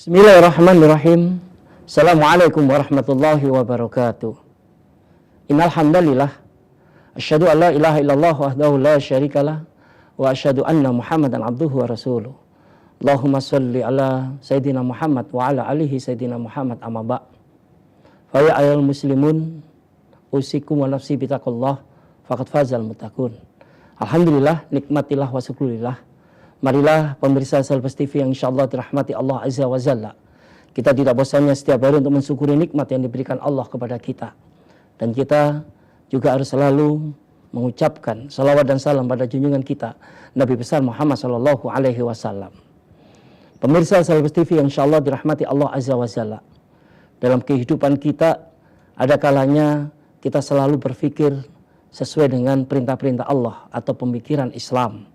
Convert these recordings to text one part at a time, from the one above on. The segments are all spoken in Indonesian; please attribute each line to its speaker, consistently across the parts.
Speaker 1: Bismillahirrahmanirrahim. Assalamualaikum warahmatullahi wabarakatuh. Innal hamdalillah asyhadu an la ilaha illallah wahdahu la syarikalah wa asyhadu anna Muhammadan abduhu wa rasuluh. Allahumma shalli ala sayyidina Muhammad wa ala alihi sayyidina Muhammad amma ba'. Fa ya ayyuhal muslimun usikum wa nafsi bitaqullah faqad fazal muttaqun. Alhamdulillah, nikmatillah wa syukurillah. Marilah pemirsa Salbas TV yang insyaallah dirahmati Allah Azza wa Jalla. Kita tidak bosannya setiap hari untuk mensyukuri nikmat yang diberikan Allah kepada kita. Dan kita juga harus selalu mengucapkan salawat dan salam pada junjungan kita Nabi besar Muhammad sallallahu alaihi wasallam. Pemirsa Salbas TV yang insyaallah dirahmati Allah Azza wa Jalla. Dalam kehidupan kita ada kalanya kita selalu berpikir sesuai dengan perintah-perintah Allah atau pemikiran Islam.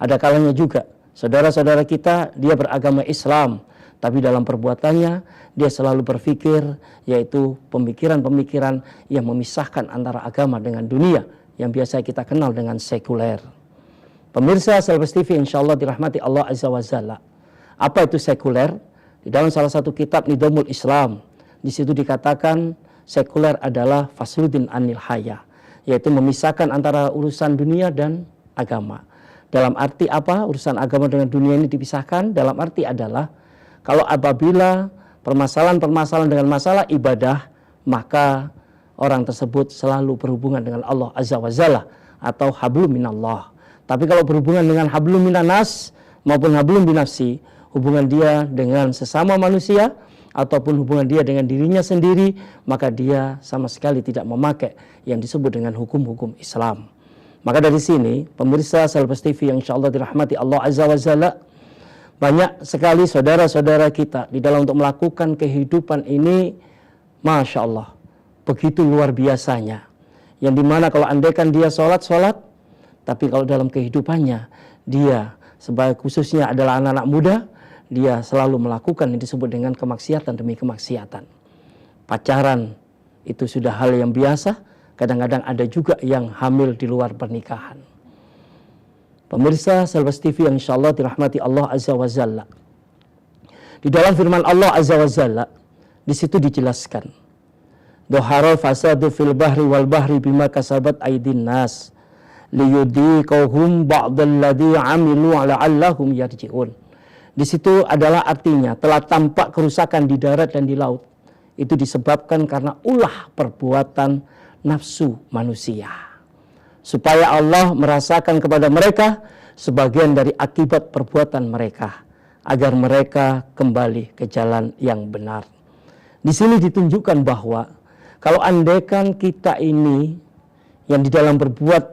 Speaker 1: Ada kalanya juga saudara-saudara kita dia beragama Islam, tapi dalam perbuatannya dia selalu berpikir yaitu pemikiran-pemikiran yang memisahkan antara agama dengan dunia yang biasa kita kenal dengan sekuler. Pemirsa Salbas TV insyaallah dirahmati Allah Azza wa Jalla. Apa itu sekuler? Di dalam salah satu kitab Nidhamul Islam, di situ dikatakan sekuler adalah fasludin anil haya, yaitu memisahkan antara urusan dunia dan agama. Dalam arti apa urusan agama dengan dunia ini dipisahkan? Dalam arti adalah kalau apabila permasalahan-permasalahan dengan masalah ibadah, maka orang tersebut selalu berhubungan dengan Allah Azza wa Jalla atau hablum minallah. Tapi kalau berhubungan dengan hablum minanas maupun hablum binafsi, hubungan dia dengan sesama manusia ataupun hubungan dia dengan dirinya sendiri, maka dia sama sekali tidak memakai yang disebut dengan hukum-hukum Islam. Maka dari sini, pemirsa Salbas TV yang insyaallah dirahmati Allah Azza wa Jalla, banyak sekali saudara-saudara kita di dalam untuk melakukan kehidupan ini, Masya Allah, begitu luar biasanya. Yang dimana kalau andaikan dia sholat, tapi kalau dalam kehidupannya, dia sebagai khususnya adalah anak-anak muda, dia selalu melakukan yang disebut dengan kemaksiatan demi kemaksiatan. Pacaran itu sudah hal yang biasa. Kadang-kadang ada juga yang hamil di luar pernikahan. Pemirsa Salbas TV yang insyaallah dirahmati Allah Azza wa Jalla. Di dalam firman Allah Azza wa Jalla, di situ dijelaskan, Dhaharal fasadu fil bahri wal bahri bima kasabat aydin nas liyudhiqahum ba'dalladzi 'amilu la'allahum yarji'un. Di situ adalah artinya telah tampak kerusakan di darat dan di laut. Itu disebabkan karena ulah perbuatan nafsu manusia, supaya Allah merasakan kepada mereka sebagian dari akibat perbuatan mereka, agar mereka kembali ke jalan yang benar. Di sini ditunjukkan bahwa kalau andaikan kita ini yang di dalam berbuat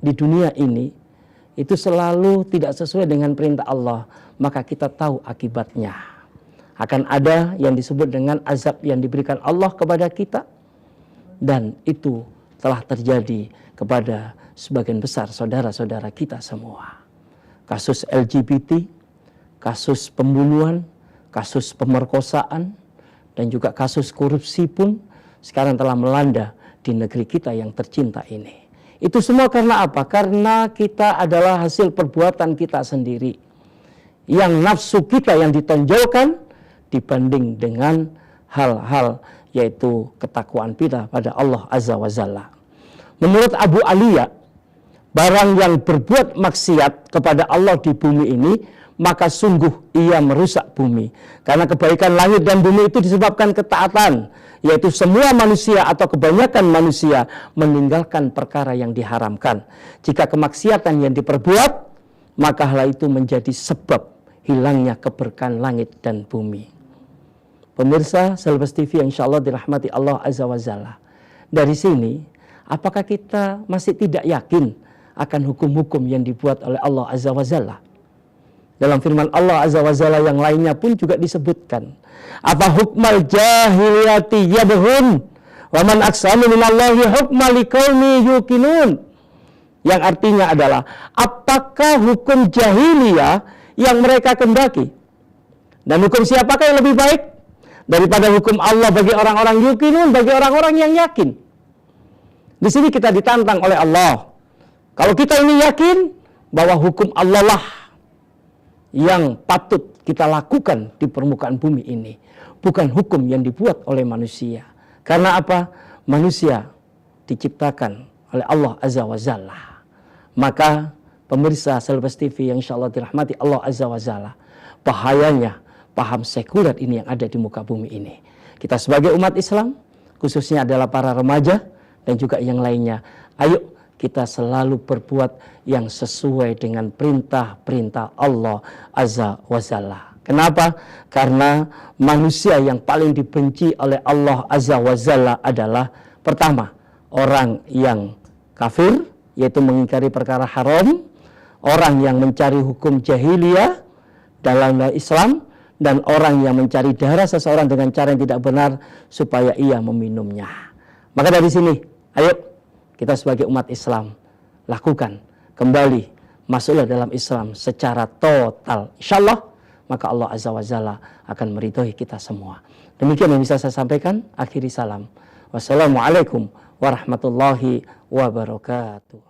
Speaker 1: di dunia ini itu selalu tidak sesuai dengan perintah Allah, maka kita tahu akibatnya. Akan ada yang disebut dengan azab yang diberikan Allah kepada kita. Dan itu telah terjadi kepada sebagian besar saudara-saudara kita semua. Kasus LGBT, kasus pembunuhan, kasus pemerkosaan, dan juga kasus korupsi pun sekarang telah melanda di negeri kita yang tercinta ini. Itu semua karena apa? Karena kita adalah hasil perbuatan kita sendiri. Yang nafsu kita yang ditonjolkan dibanding dengan hal-hal yaitu ketakwaan kita pada Allah Azza wa Jalla. Menurut Abu Aliya, barang yang berbuat maksiat kepada Allah di bumi ini, maka sungguh ia merusak bumi. Karena kebaikan langit dan bumi itu disebabkan ketaatan, yaitu semua manusia atau kebanyakan manusia meninggalkan perkara yang diharamkan. Jika kemaksiatan yang diperbuat, maka hal itu menjadi sebab hilangnya keberkahan langit dan bumi. Pemirsa Salbas TV yang insyaallah dirahmati Allah Azza wa Jalla. Dari sini, apakah kita masih tidak yakin akan hukum-hukum yang dibuat oleh Allah Azza wa Jalla? Dalam firman Allah Azza wa Jalla yang lainnya pun juga disebutkan, apa hukmal jahiliyati yabghun wa man aksamu minallahi hukma liqaumi yuqinun. Yang artinya adalah, apakah hukum jahiliyah yang mereka kendaki? Dan hukum siapakah yang lebih baik daripada hukum Allah bagi orang-orang yuqinun, bagi orang-orang yang yakin? Di sini kita ditantang oleh Allah. Kalau kita ini yakin bahwa hukum Allah lah yang patut kita lakukan di permukaan bumi ini, bukan hukum yang dibuat oleh manusia. Karena apa? Manusia diciptakan oleh Allah Azza wa Jalla. Maka pemirsa Selebes TV yang insya Allah dirahmati Allah Azza wa Jalla, bahayanya paham sekuler ini yang ada di muka bumi ini. Kita sebagai umat Islam, khususnya adalah para remaja dan juga yang lainnya, ayo kita selalu berbuat yang sesuai dengan perintah-perintah Allah Azza wa Jalla. Kenapa? Karena manusia yang paling dibenci oleh Allah Azza wa Jalla adalah pertama, orang yang kafir, yaitu mengingkari perkara haram, orang yang mencari hukum jahiliyah dalam Islam, dan orang yang mencari darah seseorang dengan cara yang tidak benar supaya ia meminumnya. Maka dari sini, ayo kita sebagai umat Islam lakukan kembali, masuklah dalam Islam secara total. Insya Allah, maka Allah Azza wa Jalla akan meridhoi kita semua. Demikian yang bisa saya sampaikan. Akhiri salam. Wassalamualaikum warahmatullahi wabarakatuh.